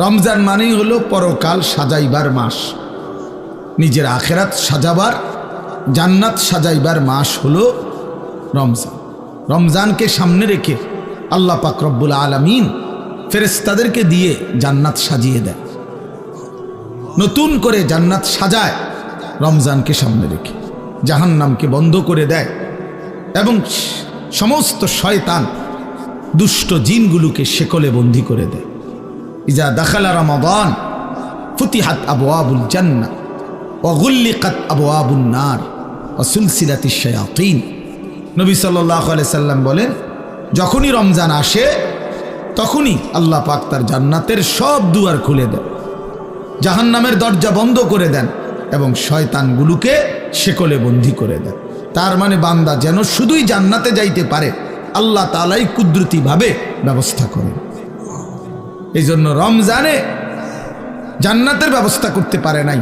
রমজান মানেই হলো পরকাল সাজাইবার মাস, নিজের আখেরাত সাজাবার, জান্নাত সাজাইবার মাস হলো রমজান। রমজানকে সামনে রেখে আল্লাহ পাক রব্বুল আলামিন ফেরেশতাদেরকে দিয়ে জান্নাত সাজিয়ে দেয়, নতুন করে জান্নাত সাজায় রমজানকে সামনে রেখে, জাহান্নামকে বন্ধ করে দেয় এবং সমস্ত শয়তান দুষ্ট জিনগুলোকে শেকলে বন্দী করে দেয়। ইজা দাখালা রমাদান ফুতিহাত আবওয়াবুল জান্নাহ ওয়া গুল্লিকাত আবওয়াবুন নার ওয়া সুলসিলাতিশ শায়াতিন। নবী সাল্লাল্লাহু আলাইহি সাল্লাম বলেন, যখনই রমজান আসে তখনই আল্লাহ পাক তার জান্নাতের সব দুয়ার খুলে দেন, জাহান্নামের দরজা বন্ধ করে দেন এবং শয়তানগুলোকে শেকলে বন্দী করে দেন। তার মানে বান্দা যেন শুধুই জান্নাতে যাইতে পারে আল্লাহ তাআলাই কুদরতিভাবে ব্যবস্থা করেন। এই জন্য রমজানে জান্নাতের ব্যবস্থা করতে পারে নাই,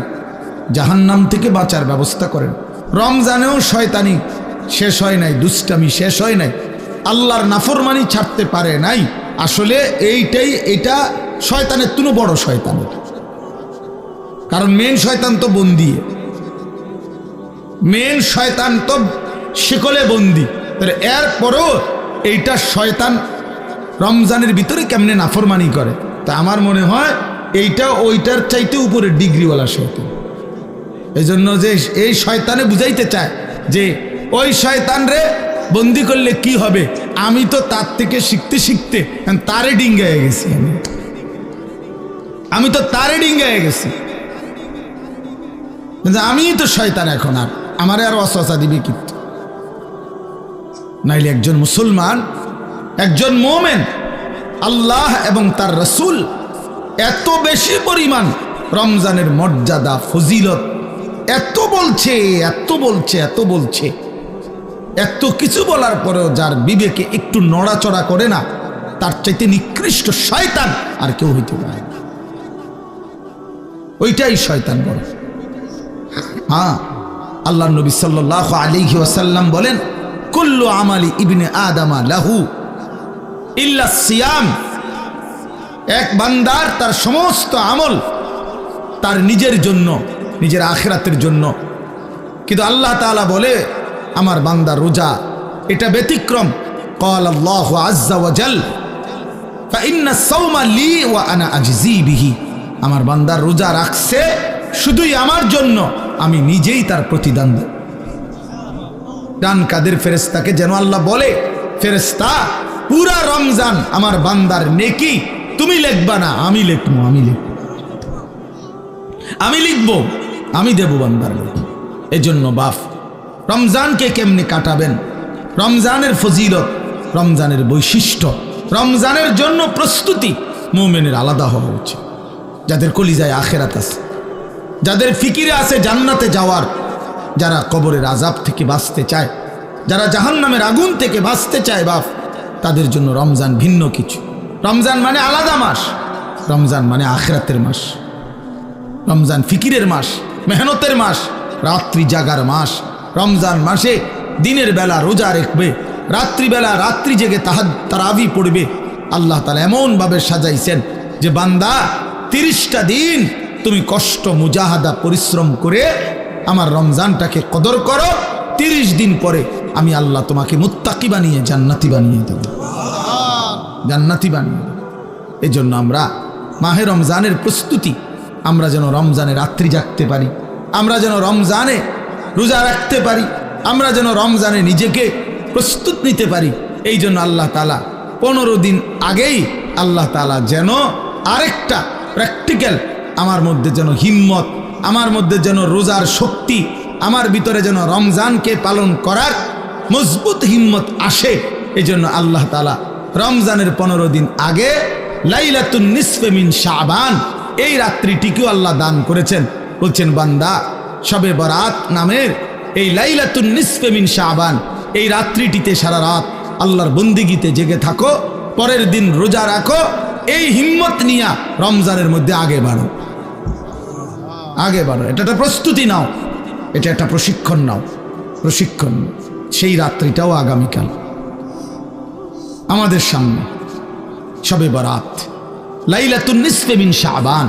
জাহান্নাম থেকে বাঁচার ব্যবস্থা করেন। রমজানেও শয়তানি শেষ হয় নাই, দুষ্টামি শেষ হয় নাই, আল্লাহর নাফরমানি ছাড়তে পারে নাই। আসলে এটা শয়তানের তুনো বড় শয়তান, কারণ মেন শয়তান তো বন্দী, মেন শয়তান তো শিকলে বন্দী। এরপরও এইটা শয়তান রমজানের ভিতরে কেমনে নাফরমানি করে, তা আমার মনে হয় এইটা ওইটার চাইতে উপরে ডিগ্রিওয়ালা শয়তান। এই জন্য যে এই শয়তানে বুঝাইতে চায় যে ওই শয়তান রে বন্দি করলে কি হবে, আমি তো তার থেকে শিখতে শিখতে তারে ডিঙ্গায় গেছি, আমি তো তারে ডিঙ্গায় গেছি, আমি তো শয়তান, এখন আর আমারে আর ওয়াসওয়াসা দিবে কি? নাইলে একজন মুসলমান, একজন মুমিন আল্লাহ এবং তার রাসূল এত বেশি পরিমাণ রমজানের মর্যাদা ফজিলত এত বলছে, এত কিছু বলার পরেও যার বিবেকে একটু নড়াচড়া করে না, তার চাইতে নিকৃষ্ট শয়তান আর কেউ হইতে পারে না। ওইটাই শয়তান বলে। হ্যাঁ, আল্লাহ নবী সাল্লাল্লাহু আলাইহি ওয়াসাল্লাম বলেন, কুল্লু আমালি ইবনে আদামা লাহু ইল্লা সিয়াম। এক বান্দার তার সমস্ত আমল তার নিজের জন্য, নিজের আখিরাতের জন্য, কিন্তু আল্লাহ তাআলা বলে আমার বান্দার রোজা এটা ব্যতিক্রম। ক্বাল আল্লাহু আযজা ওয়া জাল ফাইন্না সাওমা লি ওয়া আনা আজজি বিহি। আমার বান্দার রোজা রাখছে শুধুই আমার জন্য, আমি নিজেই তার প্রতিদান দেব। ডান কাদের ফেরেশতাকে যেন আল্লাহ বলে, ফেরেশতা পুরা রমজান আমার বান্দার নেকি তুমি লিখবা না, আমি লিখবো, আমি দেব বান্দার নেকি। এজন্য বাপ রমজানকে কেমনে কাটাবেন, রমজানের ফজিলত, রমজানের বৈশিষ্ট্য, রমজানের জন্য প্রস্তুতি মুমিনের আলাদা হওয়া উচিত। যাদের কলিজায় আখিরাত আছে, যাদের ফিকিরে আছে জান্নাতে যাওয়ার, যারা কবরের আযাব থেকে বাঁচতে চায়, যারা জাহান্নামের আগুন থেকে বাঁচতে চায় বাপ, তাদের জন্য রমজান ভিন্ন কিছু। রমজান মানে আলাদা মাস, রমজান মানে আখিরাতের মাস, রমজান ফিকিরের মাস, মেহনতের মাস, রাত্রি জাগার মাস। রমজান মাসে দিনের বেলা রোজা রাখবে, রাত্রিবেলা রাত্রি জেগে তারাবি পড়বে। আল্লাহ তাআলা এমনভাবে সাজাইছেন যে বান্দা 30টা দিন তুমি কষ্ট মুজাহাদা পরিশ্রম করে আমার রমজানটাকে কদর করো, 30 দিন পরে আমি আল্লাহ তোমাকে মুত্তাকি বানিয়ে জান্নাতি বানিয়ে দেব, জান্নাতি বানিয়ে দেব। এই জন্য আমরা মাহে রমজানের প্রস্তুতি, আমরা যেন রমজানে রাত্রি জাগতে পারি, আমরা যেন রমজানে রোজা রাখতে পারি, আমরা যেন রমজানে নিজেকে প্রস্তুত নিতে পারি। এই জন্য আল্লাহ তাআলা 15 দিন আগেই আল্লাহ তাআলা যেন আরেকটা প্র্যাকটিক্যাল আমার মধ্যে যেন হিম্মত, আমার মধ্যে যেন রোজার শক্তি, আমার ভিতরে যেন রমজানকে পালন করার মজবুত হিম্মত আসে। এই জন্য আল্লাহ তাআলা রমজানের 15 দিন আগে লাইলাতুন নিসফে মিন শাবান এই রাত্রিটিকেও আল্লাহ দান করেছেন। বলছেন বান্দা শবে বরাত নামের এই লাইলাতুন নিসফে মিন শাবান এই রাত্রিটিতে সারা রাত আল্লাহর বন্দিগিতে জেগে থাকো, পরের দিন রোজা রাখো, এই হিম্মত নিয়ে রমজানের মধ্যে আগে বাড়ো। এটা একটা প্রস্তুতি নাও, এটা একটা প্রশিক্ষণ নাও, প্রশিক্ষণ। সেই রাত্রিটাও আগামীকাল আমাদের সামনে, শবে বরাত, লাইলাতুন নিসফে মিন শাবান,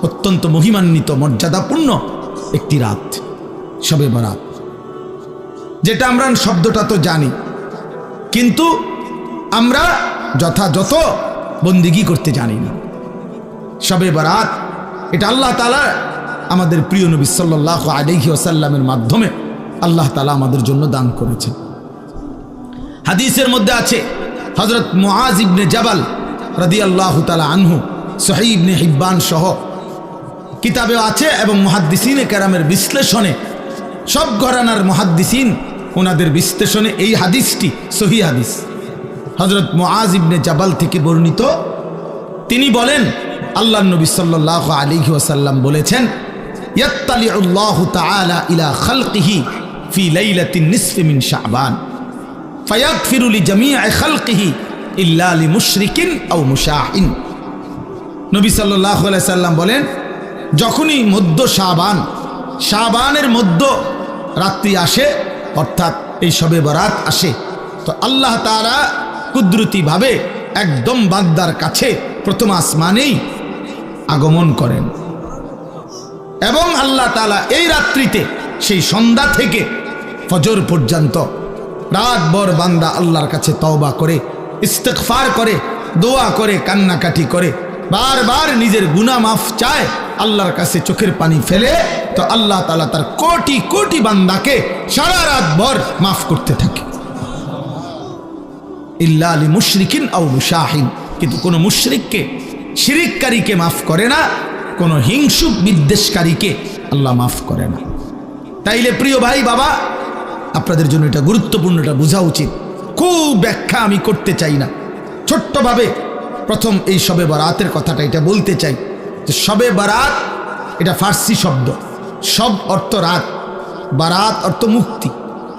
অত্যন্ত মহিমান্বিত মর্যাদাপূর্ণ একটি রাত শবে বরাত, যেটা আমরা শব্দটা তো জানি, কিন্তু আমরা যথাযথ বন্দিগি করতে জানি না। শবে বরাত এটা আল্লাহ তাআলা আমাদের প্রিয় নবী সাল্লাল্লাহু আলাইহি ওয়াসাল্লামের মাধ্যমে আল্লাহ তাআলা আমাদের জন্য দান করেছেন। হাদিসের মধ্যে আছে হযরত মুআজ ইবনে জাবাল রাদিয়াল্লাহু তাআলা আনহু, সহিহ ইবনে হিব্বান সহ কিতাবেও আছে, এবং মুহাদ্দিসিনে কেরামের বিশ্লেষণে, সব ঘরানার মুহাদ্দিসিন ওনাদের বিশ্লেষণে এই হাদিসটি সহিহ হাদিস। হযরত মুআজ ইবনে জাবাল থেকে বর্ণিত, তিনি বলেন আল্লাহর নবী সাল্লাল্লাহু আলাইহি ওয়াসাল্লাম বলেছেন, ইয়াত্তালিউল্লাহু তাআলা ইলা খালকিহি ফি লাইলাতিন নিসফি মিন শাবান ফায়াগফিরু লিজামিই খালকিহি ইল্লা লিমুশরিকিন আও মুশাহিন। নবী সাল্লাল্লাহু আলাইহি ওয়াসাল্লাম বলেন, যখনই মধ্য শাবানের মধ্য রাত্রি আসে, অর্থাৎ এই শবে বরাত আসে, তো আল্লাহ তাআলা কুদরতিভাবে একদম বান্দার কাছে প্রথম আসমানেই আগমন করেন, এবং আল্লাহ তাআলা এই রাত্রিতে সেই সন্ধ্যা থেকে ফজর পর্যন্ত রাতভর বান্দা আল্লাহর কাছে তওবা করে, ইস্তিগফার করে, দোয়া করে, কান্নাকাটি করে, বারবার নিজের গুনাহ মাফ চায়, আল্লাহর কাছে চোখের পানি ফেলে, তো আল্লাহ তাআলা তার কোটি কোটি বান্দাকে সারা রাত ভর মাফ করতে থাকে। ইল্লা লিমুশরিকিন আও মুশাহিন, কিন্তু কোনো মুশরিককে, শিরিককারীকে মাফ করে না, কোনো হিংসুক বিদ্বেষকারীকে আল্লাহ মাফ করে না। তাইলে প্রিয় ভাই বাবা, আপনাদের জন্য এটা গুরুত্বপূর্ণ, এটা বোঝা উচিত। খুব ব্যাখ্যা আমি করতে চাই না, ছোট্টভাবে প্রথম এই শবে বরাতের কথাটা এটা বলতে চাই যে শবে বরাত এটা ফার্সি শব্দ, সব অর্থ রাত, বারাত অর্থ মুক্তি,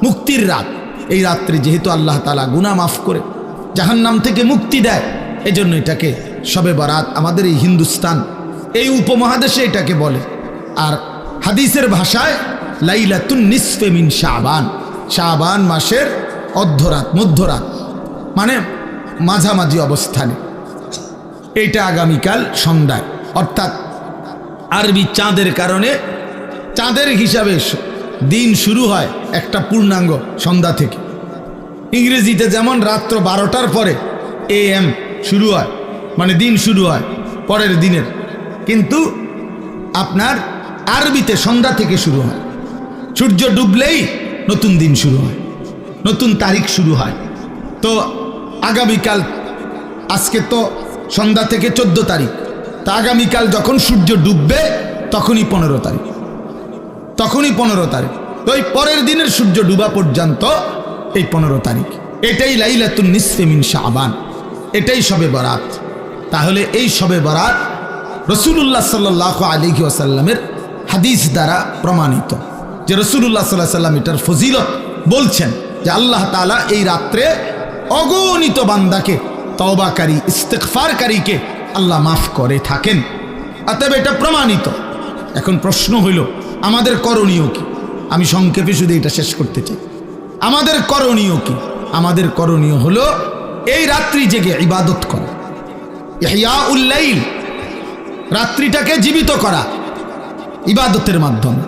মুক্তির রাত। এই রাত্রে যেহেতু আল্লাহ তাআলা গুনাহ মাফ করে জাহান্নাম থেকে মুক্তি দেয়, এজন্য এটাকে শবে বরাত আমাদের এই হিন্দুস্তান, এই উপমহাদেশে এটাকে বলে। আর হাদিসের ভাষায় লাইলাতুন নিসফে মিন শাবান, শাবান মাসের অর্ধরাত, মধ্যরাত, মানে মাঝামাঝি অবস্থানে। এইটা আগামীকাল সন্ধ্যায়, অর্থাৎ আরবি চাঁদের কারণে, চাঁদের হিসাবে দিন শুরু হয় একটা পূর্ণাঙ্গ সন্ধ্যা থেকে। ইংরেজিতে যেমন রাত্র 12টার পরে AM শুরু হয়, মানে দিন শুরু হয় পরের দিনের, কিন্তু আপনার আরবিতে সন্ধ্যা থেকে শুরু হয়। সূর্য ডুবলেই নতুন দিন শুরু হয়, নতুন তারিখ শুরু হয়। তো আগামীকাল, আজকে তো সন্ধ্যা থেকে 14 তারিখ, তা আগামীকাল যখন সূর্য ডুববে তখনই 15 তারিখ, তখনই 15 তারিখ। তো এই পরের দিনের সূর্য ডুবা পর্যন্ত এই 15 তারিখ, এটাই লাইলাতুন নিসফে মিন শাবান, এটাই শবে বরাত। তাহলে এই শবে বরাত রাসূলুল্লাহ সাল্লাল্লাহু আলাইহি ওয়াসাল্লামের হাদিস দ্বারা প্রমাণিত, যে রাসূলুল্লাহ সাল্লাল্লাহু আলাইহি ওয়াসাল্লাম এটার ফজিলত বলছেন যে আল্লাহ তাআলা এই রাত্রে অগণিত বান্দাকে, তওবাকারী, ইস্তিগফারকারীকে আল্লাহ মাফ করে থাকেন। অতএব এটা প্রমাণিত। এখন প্রশ্ন হইল আমাদের করণীয় কি? আমি সংক্ষেপে শুধু এটা শেষ করতে চাই। আমাদের করণীয় কি? আমাদের করণীয় হলো এই রাত্রি জেগে ইবাদত করা, ইহয়াউল লাইল, রাত্রিটাকে জীবিত করা ইবাদতের মাধ্যমে।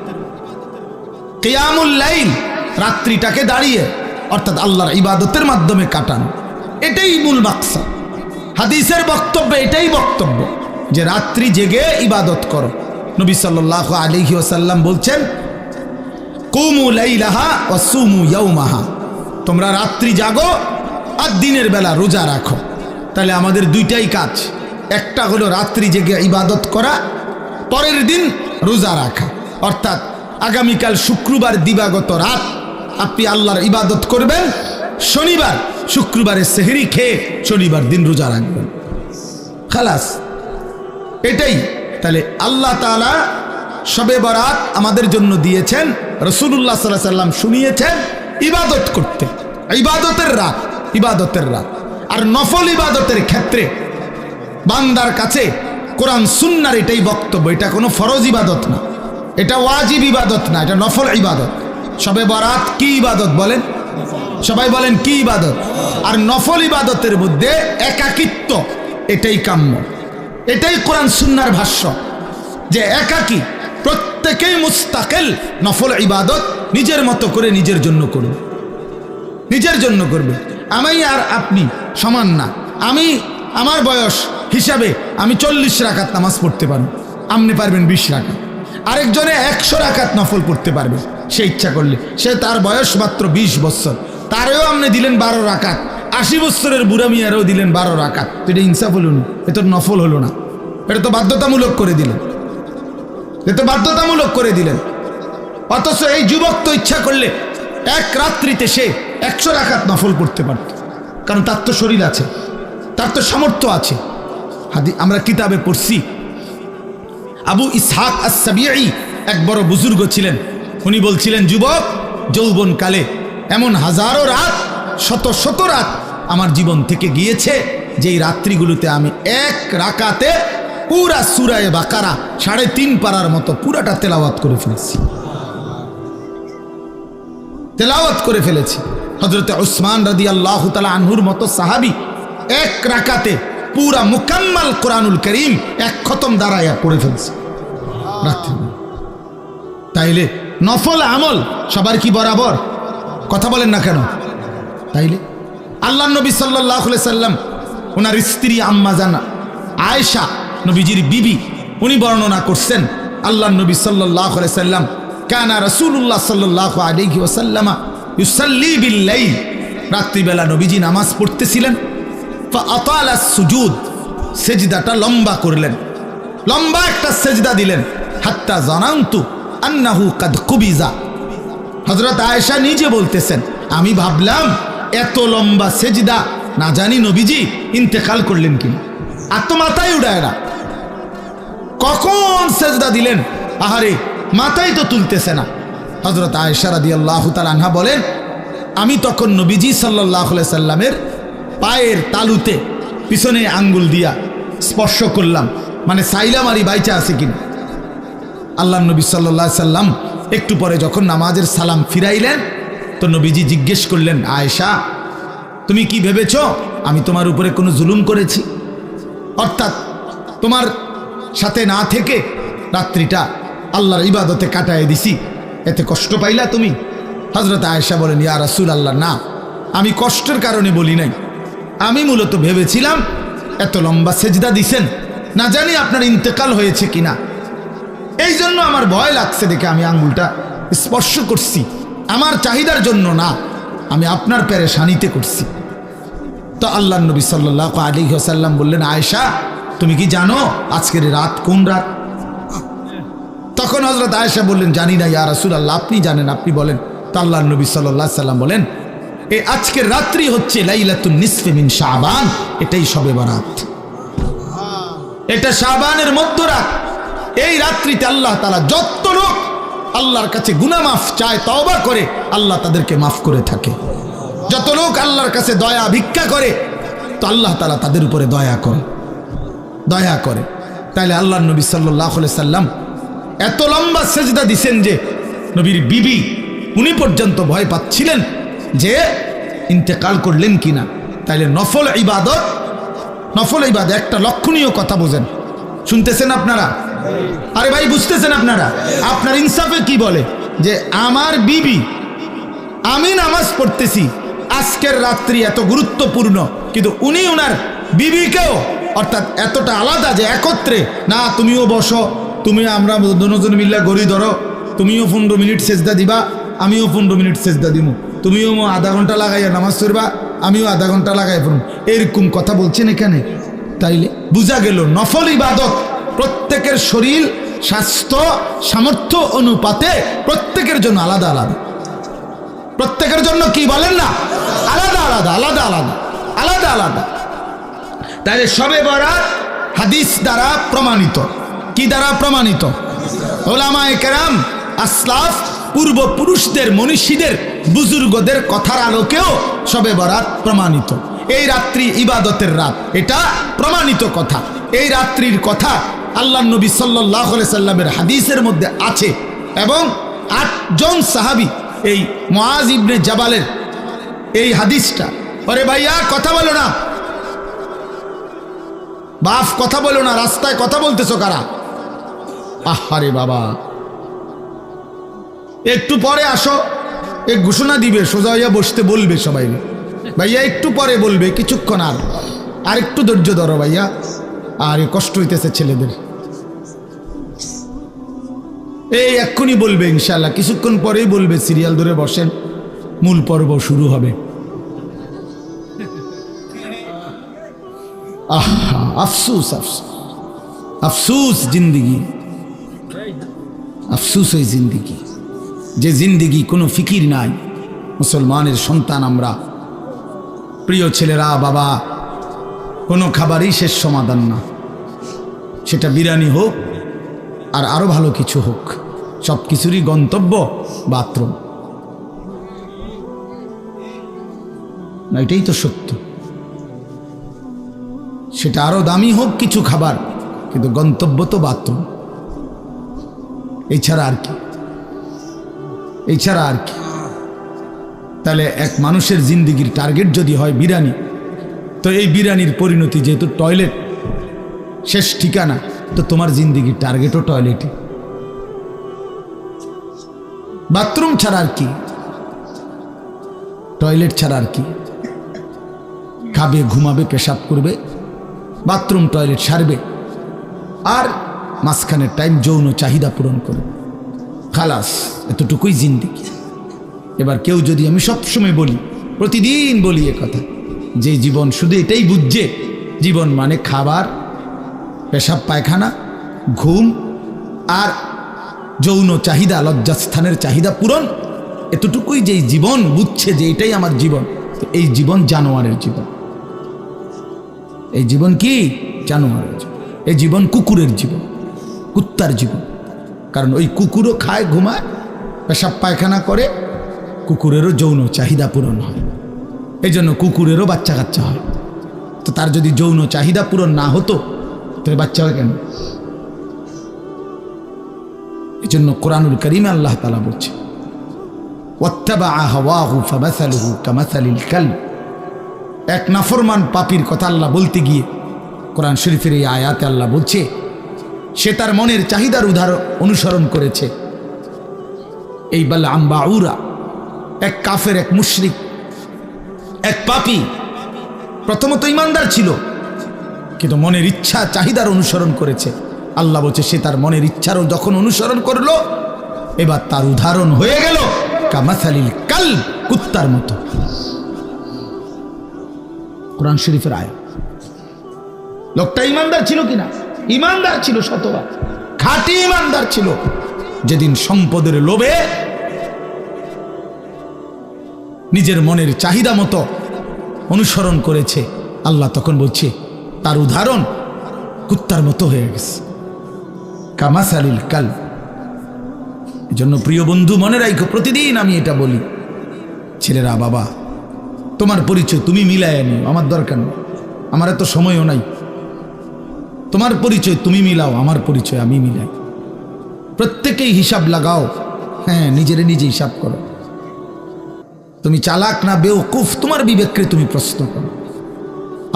কিয়ামুল লাইল, রাত্রিটাকে দাঁড়িয়ে অর্থাৎ আল্লাহর ইবাদতের মাধ্যমে কাটানো, এটাই মূল মাকসাদ। হাদিসের বক্তব্য এটাই বক্তব্য যে রাত্রি জেগে ইবাদত করো। নবী সাল্লাল্লাহু আলাইহি ওয়াসাল্লাম বলছেন, কুমু লাইলাহা ওয়া সুমু ইয়াউমাহা, তোমরা রাত্রি জাগো আর দিনের বেলা রোজা রাখো। তাহলে আমাদের দুইটাই কাজ, একটা হলো রাত্রি জেগে ইবাদত করা, পরের দিন রোজা রাখা। অর্থাৎ আগামীকাল শুক্রবার দিবাগত রাত আপনি আল্লাহর ইবাদত করবেন, শনিবার শুক্রবারের সেহরি খেয়ে শনিবার দিন রোজা রাখবেন, খালাস, এটাই। তাহলে আল্লাহ তাআলা শবে বরাত আমাদের জন্য দিয়েছেন, রাসূলুল্লাহ সাল্লাল্লাহু আলাইহি ওয়াসাল্লাম শুনিয়েছেন ইবাদত করতে, ইবাদতের রাত, ইবাদতের রাত। আর নফল ইবাদতের ক্ষেত্রে বান্দার কাছে কোরআন সুন্নাহর এটাই বক্তব্য, এটা কোনো ফরজ ইবাদত না, এটা ওয়াজিব ইবাদত না, এটা নফল ইবাদত। শবে বরাত কি ইবাদত বলেন? সবাই বলেন কি ইবাদত? আর নফল ইবাদতের মধ্যে একাকিত্ব, এটাই কাম্য। এটাই কোরআন সুন্নাহর ভাষ্য যে একাকী প্রত্যেকেই মুস্তাকিল নফল ইবাদত নিজের মতো করে নিজের জন্য করবে, নিজের জন্য করবে। আমি আর আপনি সমান না। আমি আমার বয়স হিসাবে আমি 40 রাকাত নামাজ পড়তে পারব, আপনি পারবেন 20 রাকাত। আরেকজনে 100 রাকাত নফল পড়তে পারবে সে ইচ্ছা করলে। সে তার বয়স মাত্র 20 বছর, তারেও আপনি দিলেন 12 রাকাত। 80 বছরের বুড়া মিয়ারেও দিলেন 12 রাকাত। তো এটা ইনসাফ হলো না, এটা তো নফল হলো না, এটা তো বাধ্যতামূলক করে দিলেন, এটা তো বাধ্যতামূলক করে দিলেন। অথচ এই যুবক তো ইচ্ছা করলে এক রাত্রিতে সে 100 রাকাত নফল পড়তে পারত, কারণ তার তো শরীর আছে, তার তো সামর্থ্য আছে। আমরা কিতাবে পড়ছি আবু ইসহাক আস-সাবিঈ এক বড় বুজুর্গ ছিলেন। উনি বলছিলেন, যুবক যৌবনকালে এমন হাজারো রাত, শত শত রাত আমার জীবন থেকে গিয়েছে, যেই রাত্রিগুলোতে আমি এক রাকাতে পুরা সূরায়ে বাকারা 3.5 পারার মতো পুরাটা তেলাওয়াত করে ফেলেছি, তেলাওয়াত করে ফেলেছি। হযরতে উসমান রাদিয়াল্লাহু তাআলা আনহুর মতো সাহাবী এক রাকাতে পুরা মুকাম্মাল কোরআনুল কারীম এক খতম দাঁড়ায়া পড়ে ফেলছে রাত্রি। তাইলে নফল আমল সবার কি বরাবর? কথা বলেন না কেন? তাইলে আল্লাহ নবী সাল্লাল্লাহু আলাইহি সাল্লাম ওনার স্ত্রী আম্মা জান আয়েশা নবীজির বিবি, উনি বর্ণনা করছেন আল্লাহ নবী সাল্লাল্লাহু আলাইহি সাল্লাম কানা রাসূলুল্লাহ সাল্লাল্লাহু আলাইহি ওয়াসাল্লাম ইউসাল্লি বিল লাইল, রাত্রিবেলা নবীজি নামাজ পড়তেছিলেন। ফাআতালা সুজুদ, সেজদাটা লম্বা করলেন, লম্বা একটা সেজদা দিলেন। হাত্তা জানান্তু আন্নাহু কাদ কুবিজা, হযরত আয়েশা নিজে বলতেছেন, আমি ভাবলাম এত লম্বা সেজদা না জানি নবীজি ইন্তেকাল করলেন কিনা। আর তো মাথায় উঠায় না, কখন সেজদা দিলেন, আহারে মাথায় তো তুলতেছে না। হযরত আয়েশা রাদিয়াল্লাহু তাআলা আনহা বলেন, আমি তখন নবীজি সাল্লাল্লাহু আলাইহি সাল্লামের পায়ের তালুতে পিছনে আঙ্গুল দিয়া স্পর্শ করলাম, মানে সাইলাম আরি বাইচা আছে কিনা। আল্লাহ নবী সাল্লাল্লাহু আলাইহি সাল্লাম একটু পরে যখন নামাজের সালাম ফিরাইলেন, তো নবীজি জিজ্ঞেস করলেন, আয়েশা তুমি কি ভেবেছ আমি তোমার উপরে কোনো জুলুম করেছি? অর্থাৎ তোমার সাথে না থেকে রাত্রিটা আল্লাহর ইবাদতে কাটায় দিছি, এতে কষ্ট পাইলা তুমি? হযরত আয়েশা বলেন, ইয়া রাসূলুল্লাহ, না, আমি কষ্টের কারণে বলি নাই, আমি মূলত ভেবেছিলাম এত লম্বা সেজদা দিছেন, না জানি আপনার ইন্তেকাল হয়েছে কিনা, এই জন্য আমার ভয় লাগছে দেখে আমি আঙ্গুলটা স্পর্শ করছি, আমার চাহিদার জন্য না, আমি আপনার পেরেশানিতে করছি। তো আল্লাহ নবী সাল্লাল্লাহু আলাইহি ওয়াসাল্লাম বললেন, আয়েশা তুমি কি জানো আজকের রাত কোন রাত? তখন হযরত আয়েশা বললেন, জানি না ইয়া রাসূলুল্লাহ, আপনি জানেন, আপনি বলেন। তো আল্লাহ নবী সাল্লাল্লাহু আলাইহি ওয়াসাল্লাম বলেন, এই আজকের রাত্রি হচ্ছে লাইলাতুন নিসফি মিন শাবান, এটাই শবে বরাত, এটা শাবানের মধ্যরাত। এই রাত্রিতে আল্লাহ তাআলা যত লোক আল্লাহর কাছে গুনাহ মাফ চায়, তওবা করে, আল্লাহ তাদেরকে মাফ করে থাকে। যত লোক আল্লাহর কাছে দয়া ভিক্ষা করে, তো আল্লাহ তাআলা তাদের উপরে দয়া করে, দয়া করে। তাইলে আল্লাহ নবী সাল্লাল্লাহু আলাইহি সাল্লাম এত লম্বা সেজদা দিছেন যে নবীর বিবি উনি পর্যন্ত ভয় পাচ্ছিলেন যে ইন্তেকাল করলেন কিনা। তাইলে নফল ইবাদত, নফল ইবাদত একটা লক্ষণীয় কথা বোঝেন, শুনতেছেন আপনারা? আরে ভাই বুঝতেছেন আপনারা? আপনার ইনসাফে কি বলে যে আমার বিবি, আমি নামাজ পড়তেছি, আজকের রাত্রি এত গুরুত্বপূর্ণ, কিন্তু উনি ওনার বিবিকেও, অর্থাৎ এতটা আলাদা যে একত্রে না, তুমিও বসো, তুমি আমরা দুজন মিল্লা গড়ি ধরো, তুমিও 15 মিনিট সেজদা দিবা, আমিও 15 মিনিট সেজদা দিব, তুমিও আধা ঘন্টা লাগাইয়া নামাজ পড়বা, আমিও আধা ঘন্টা লাগাই পড়ব, এরকম কথা বলছেন এখানে। তাইলে বোঝা গেল নফল ইবাদত প্রত্যেকের শরীর স্বাস্থ্য সামর্থ্য অনুপাতে প্রত্যেকের জন্য আলাদা আলাদা, প্রত্যেকের জন্য কি বলেন না, আলাদা আলাদা আলাদা আলাদা আলাদা আলাদা। তাহলে শবে বরাত হাদিস দ্বারা প্রমাণিত। কি দ্বারা প্রমাণিত? উলামায়ে কেরাম, আসলাফ, পূর্বপুরুষদের, মনীষীদের, বুজুর্গদের কথার আলোকেও শবে বরাত প্রমাণিত। এই রাত্রি ইবাদতের রাত, এটা প্রমাণিত কথা। এই রাত্রির কথা আল্লাহ নবী সাল্লাল্লাহু আলাইহি সাল্লামের হাদিসের মধ্যে আছে, এবং 8 জন সাহাবী এই মুআজ ইবনে জাবালের এই হাদিসটা, আরে ভাইয়া কথা বলো না, বাপ কথা বলো না, রাস্তায় কথা বলতেছো কারা? আহারে বাবা, একটু পরে আসো, এক ঘোষণা দিবে, সোজা হইয়া বসতে বলবে সবাই, ভাইয়া একটু পরে বলবে, কিছুক্ষণ আর একটু ধৈর্য ধরো ভাইয়া, আর কষ্ট হইতেছে ছেলেদের, এই এক্ষুনি বলবে ইনশাল্লাহ, কিছুক্ষণ পরেই বলবে, সিরিয়াল ধরে বসেন, মূল পর্ব শুরু হবে। আহা, আফসুস আফসুস আফসুস জিন্দিগি, আফসুস ওই জিন্দিগি, যে জিন্দিগি কোনো ফিকির নাই। মুসলমানের সন্তান আমরা, প্রিয় ছেলেরা, বাবা, কোনো খাবারই শেষ সমাধান না, সেটা বিরিয়ানি হোক আর আরো ভালো কিছু হোক, সব কিছুরই গন্তব্য বাথরুম। না, এটাই তো সত্য। সেটা আরো দামি হোক কিছু খাবার, কিন্তু গন্তব্য তো বাথরুম। এছাড়া আর কি, এছাড়া আর কি? তাহলে এক মানুষের জিন্দিগির টার্গেট যদি হয় বিরিয়ানি, তো এই বিরিয়ানির পরিণতি যেহেতু টয়লেট শেষ ঠিকানা, তো তোমার জিন্দিগির টার্গেটও টয়লেটে। বাথরুম ছাড়া আর কি, টয়লেট ছাড়া আর কি? খাবে, ঘুমাবে, পেশাব করবে, বাথরুম টয়লেট সারবে, আর মাঝখানের টাইম যৌন চাহিদা পূরণ করবে, খালাস, এতটুকুই জিন্দিগি। এবার কেউ যদি, আমি সবসময় বলি, প্রতিদিন বলি এ কথা, যে জীবন শুধু এটাই বুঝছে, জীবন মানে খাবার, পেশাব পায়খানা, ঘুম আর যৌন চাহিদা, লজ্জাস্থানের চাহিদা পূরণ, এতটুকুই যেই জীবন বুঝছে যে এটাই আমার জীবন, তো এই জীবন জানোয়ারের জীবন। এই জীবন কি? জানোয়ারের জীবন। এই জীবন কুকুরের জীবন, কুত্তার জীবন। কারণ ওই কুকুরও খায়, ঘুমায়, পেশাব পায়খানা করে, কুকুরেরও যৌন চাহিদা পূরণ হয়, এই জন্য কুকুরেরও বাচ্চা কাচ্চা হয়। তো তার যদি যৌন চাহিদা পূরণ না হতো, তাহলে বাচ্চা হয় কেন? এই জন্য কোরআনুল কারীমে আল্লাহ তাআলা বলছে, ওয়াত্তাবাআ হাওয়াহু ফামাসালুহু কামাসালিল কালব। এক নাফরমান পাপীর কথা আল্লাহ বলতে গিয়ে কোরআন শরীফের এই আয়াতে আল্লাহ বলছে, সে তার মনের চাহিদার অনুসরণ করেছে। এই বালআম বাউরা, এক কাফের, এক মুশরিক, এক পাপী, প্রথমত ইমানদার ছিল, কিন্তু মনের ইচ্ছা চাহিদার অনুসরণ করেছে। আল্লাহ বলছে, সে তার মনের ইচ্ছারও যখন অনুসরণ করলো, এবার তার উদাহরণ হয়ে গেল কামাসালিল কালব, কুত্তার মতো। কোরআন শরীফের আয়াত। লোকটা ইমানদার ছিল কিনা? ইমানদার ছিল, শতবার খাঁটি ইমানদার ছিল। যেদিন সম্পদের লোভে নিজের মনের চাহিদা মতো অনুসরণ করেছে, আল্লাহ তখন বলছে তার উদাহরণ কুত্তার মতো হয়ে গেছে, কামাসালিল কালব। এজন্য প্রিয় বন্ধু, মনে রাখো, প্রতিদিন আমি এটা বলি, ছেলেরা, বাবা, তোমার পরিচয় তুমি মিলাইয়া নিও, আমার দরকার নেই, আমার এত সময়ও নাই। তোমার পরিচয় তুমি মিলাও, আমার পরিচয় আমি মিলাই। প্রত্যেকেই হিসাব লাগাও, হ্যাঁ, নিজেরে নিজে হিসাব করো। তুমি চালাক না বেওকুফ, তোমার বিবেককে তুমি প্রশ্ন করো।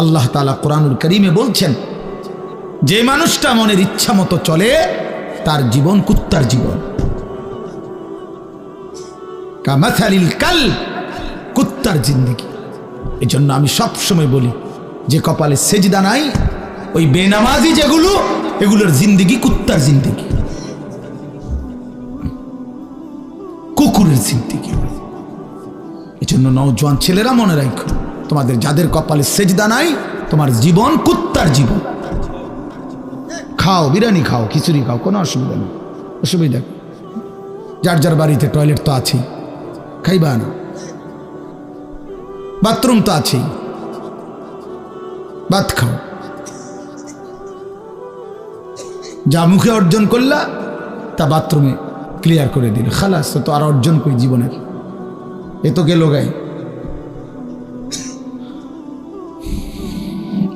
আল্লাহ তাআলা কোরআনুল কারীমে বলছেন, যে মানুষটা মনের ইচ্ছা মতো চলে, তার জীবন কুত্তার জীবন, কামাসালিল কালব, কুত্তার জিন্দেগি। এই জন্য আমি সবসময় বলি, যে কপালে সেজদা নাই, ওই বেনামাজি যেগুলো, এগুলোর জিন্দেগি কুত্তার জিন্দেগি, কুকুরের জিন্দেগি। এই জন্য নওজোয়ান ছেলেরা, মনে রাখো, তোমাদের যাদের কপালে সেজদা নাই, তোমার জীবন কুত্তার জীবন। খাও, বিরিয়ানি খাও, খিচুড়ি খাও, কোনো অসুবিধা নেই, অসুবিধা। যার যার বাড়িতে টয়লেট তো আছেই, খাইবা না? বাথরুম তো আছেই, ভাত খাও। যা মুখে অর্জন করলা, তা বাথরুমে ক্লিয়ার করে দিল, খালাস। তো আর অর্জন করি জীবনের, এ তো গেল গায়ে।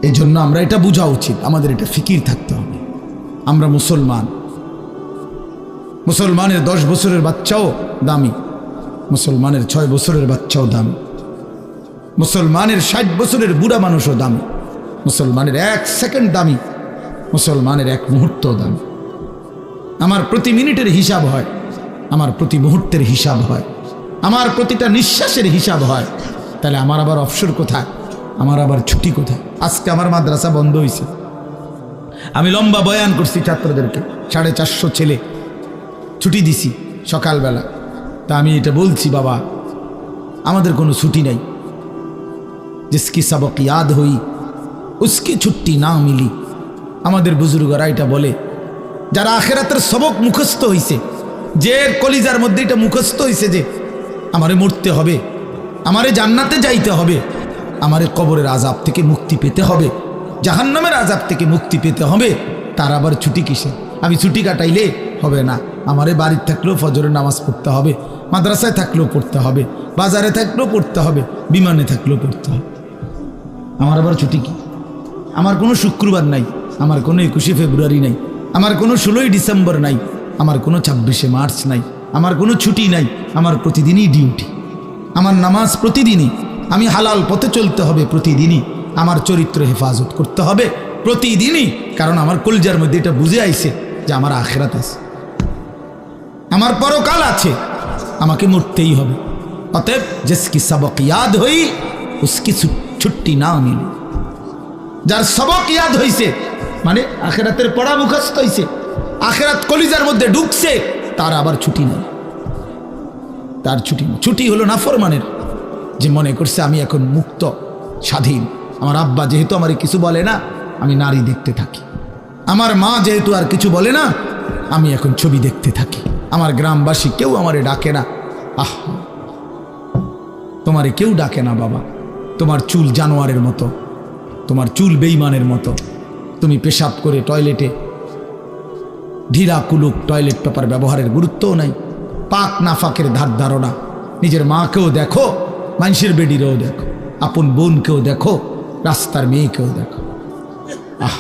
এই জন্য আমরা এটা বোঝা উচিত, আমাদের এটা ফিকির থাকতে হবে। আমরা মুসলমান, মুসলমানের 10 বছরের বাচ্চাও দামি, মুসলমানের 6 বছরের বাচ্চাও দামি, মুসলমানের 60 বছরের বুড়া মানুষও দামি, মুসলমানের 1 সেকেন্ড দামি, মুসলমানের 1 মুহূর্ত দামি। আমার প্রতি মিনিটের হিসাব হয়, আমার প্রতি মুহূর্তের হিসাব হয়, আমার প্রতিটা নিঃশ্বাসের হিসাব হয়। তাহলে আমার আবার অবসর কোথায়, আমার আবার ছুটি কোথায়? আজকে আমার মাদ্রাসা বন্ধ হয়েছে, আমি লম্বা বয়ান করছি ছাত্রদেরকে, 450 ছেলে ছুটি দিছি সকালবেলা। তা আমি এটা বলছি, বাবা আমাদের কোনো ছুটি নাই, জিসকি সবক ইয়াদ হই উসকি ছুটি না মিলি। আমাদের বুজুর্গরা এটা বলে, যারা আখেরাতের সবক মুখস্থ হইছে, যে কলিজার মধ্যে এটা মুখস্থ হইছে যে আমারে মরতে হবে, আমারে জান্নাতে যাইতে হবে, আমারে কবরের আযাব থেকে মুক্তি পেতে হবে, জাহান্নামের আযাব থেকে মুক্তি পেতে হবে, তার আবার ছুটি কিসে? আমি ছুটি কাটাইলে হবে না, আমারে বাড়িতে থাকলেও ফজরের নামাজ পড়তে হবে, মাদ্রাসায় থাকলেও পড়তে হবে, বাজারে থাকলেও পড়তে হবে, বিমানে থাকলেও পড়তে হবে। আমার আবার ছুটি কি? আমার কোনো শুক্রবার নাই, আমার কোনো 21শে ফেব্রুয়ারি নাই, আমার কোনো 16ই ডিসেম্বর নাই, আমার কোনো 26শে মার্চ নাই, আমার কোনো ছুটি নাই। আমার প্রতিদিনই ডিউটি, আমার নামাজ প্রতিদিনই, আমি হালাল পথে চলতে হবে প্রতিদিনই, আমার চরিত্র হেফাজত করতে হবে প্রতিদিনই। কারণ আমার কলজার মধ্যে এটা বুঝে আইছে যে আমার আখিরাত আছে, আমার পরকাল আছে, আমাকে মরতেই হবে। অতএব জিসকি সবক ইয়াদ হই উসকি ছুটি না মিলে। যার সবক ইয়াদ হইছে মানে আখিরাতের পড়া মুখস্থ হইছে, আখিরাত কলিজার মধ্যে ঢুকছে, তার আবার ছুটি নেই, তার ছুটি নেই। ছুটি হলো নাফরমানের, যে মনে করছে আমি এখন মুক্ত স্বাধীন। আমার আব্বা যেহেতু আমার কিছু বলে না, আমি নারী দেখতে থাকি। আমার মা যেহেতু আর কিছু বলে না, আমি এখন ছবি দেখতে থাকি। আমার গ্রামবাসী কেউ আমারে ডাকে না। আহ, তোমারে কেউ ডাকে না বাবা, তোমার চুল জানোয়ারের মতো, তোমার চুল বেঈমানের মতো, তুমি পেশাব করে টয়লেটে ঢিলা কুলুক টয়লেট পেপার ব্যবহারের গুরুত্বও নাই, পাক নাফাকের ধার ধারণা। নিজের মাকেও দেখো, মানুষের বেডিরেও দেখো, আপন বোনকেও দেখো, রাস্তার মেয়েকেও দেখো। আহ,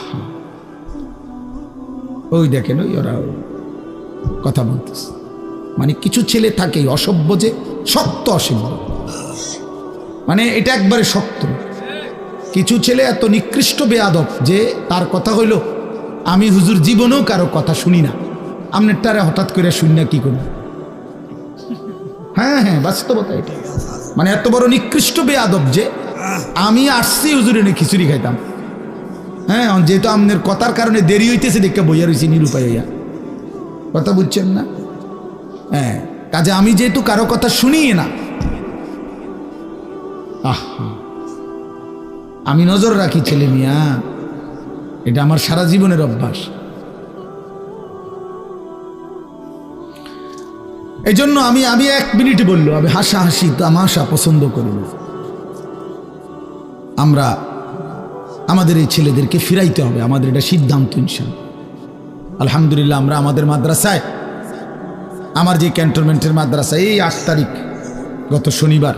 ওই দেখেন ওই ওরা কথা বলতেছে। মানে কিছু ছেলে থাকে অসভ্য, যে শক্ত অসভ্য, মানে এটা একবারে শক্ত। কিছু ছেলে এত নিকৃষ্ট বেয়াদব যে তার কথা হইল, আমি হুজুর জীবনেও কারো কথা শুনি না, আপনারটারে হঠাৎ করে শুনি না কি করি? হ্যাঁ হ্যাঁ, বাস্তবতা এটা। মানে এত বড় নিকৃষ্ট বেয়াদব যে আমি আসছি হুজুরে নিয়ে খিচুড়ি খাইতাম, হ্যাঁ, যেহেতু আপনার কথার কারণে দেরি হইতেছে দেখে বইয়া রয়েছি নিরুপায় হইয়া। কথা বুঝছেন না? হ্যাঁ, কাজে আমি যেহেতু কারো কথা শুনি না, আমি নজর রাখি ছেলে মিয়া, এটা আমার সারা জীবনের অভ্যাস। এই জন্য আমি 1 মিনিট বললো, আমি হাসাহাসি তামাশা পছন্দ করি না। আমরা আমাদের এই ছেলেদেরকে ফিরাইতে হবে, আমাদের এটা সিদ্ধান্ত ইনশাআল্লাহ। আলহামদুলিল্লাহ, আমরা আমাদের মাদ্রাসায়, আমার যে ক্যান্টনমেন্টের মাদ্রাসা, এই 8 তারিখ গত শনিবার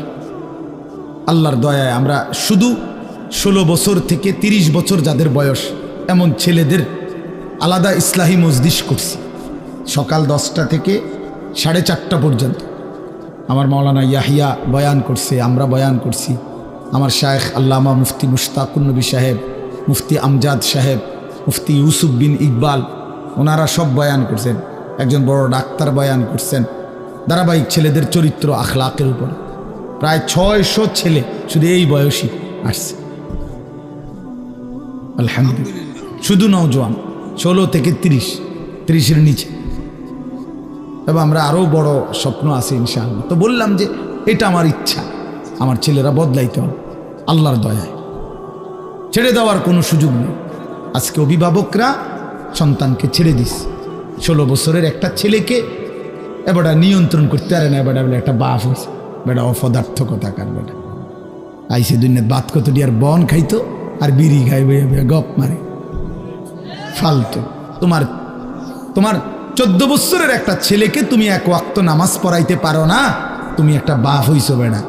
আল্লাহর দয়ায় আমরা শুধু 16 বছর থেকে 30 বছর যাদের বয়স এমন ছেলেদের আলাদা ইসলাহি মজলিস করছি। সকাল 10টা থেকে 4:30 পর্যন্ত আমার মাওলানা ইয়াহিয়া বয়ান করছে, আমরা বয়ান করছি, আমার শায়েখ আল্লামা মুফতি মুশতাকুন নবী সাহেব, মুফতি আমজাদ সাহেব, মুফতি ইউসুফ বিন ইকবাল, ওনারা সব বয়ান করছেন। একজন বড় ডাক্তার বয়ান করছেন ধারাবাহিক ছেলেদের চরিত্র আখলাকের উপর। প্রায় 600 ছেলে শুধু এই বয়সী আসছে, আলহামদুলিল্লাহ। শুধু নওজোয়ান 16 থেকে 30-30-এর নিচে, এবং আমরা আরও বড় স্বপ্ন আছে ইনশাআল্লাহ। তো বললাম যে এটা আমার ইচ্ছা, আমার ছেলেরা বদলাইতে হবে আল্লাহর দয়ায়, ছেড়ে দেওয়ার কোনো সুযোগ নেই। আজকে অভিভাবকরা সন্তানকে ছেড়ে দিস। 16 বছরের একটা ছেলেকে এবারটা নিয়ন্ত্রণ করতে পারে না, এবারটা বলে একটা বাপ হয়েছে, বেটা অপদার্থ কথা কার বেটা আইসে দুনিয়ার বাত কত ডিয়ার বন খাইতো আর বিড়ি খাইবে, গপ মারে ফালতু। তোমার 14 বছরের একটা ছেলেকে তুমি 1 ওয়াক্ত নামাজ পড়াইতে পারো না, তুমি একটা বাপ হইছো বেটা।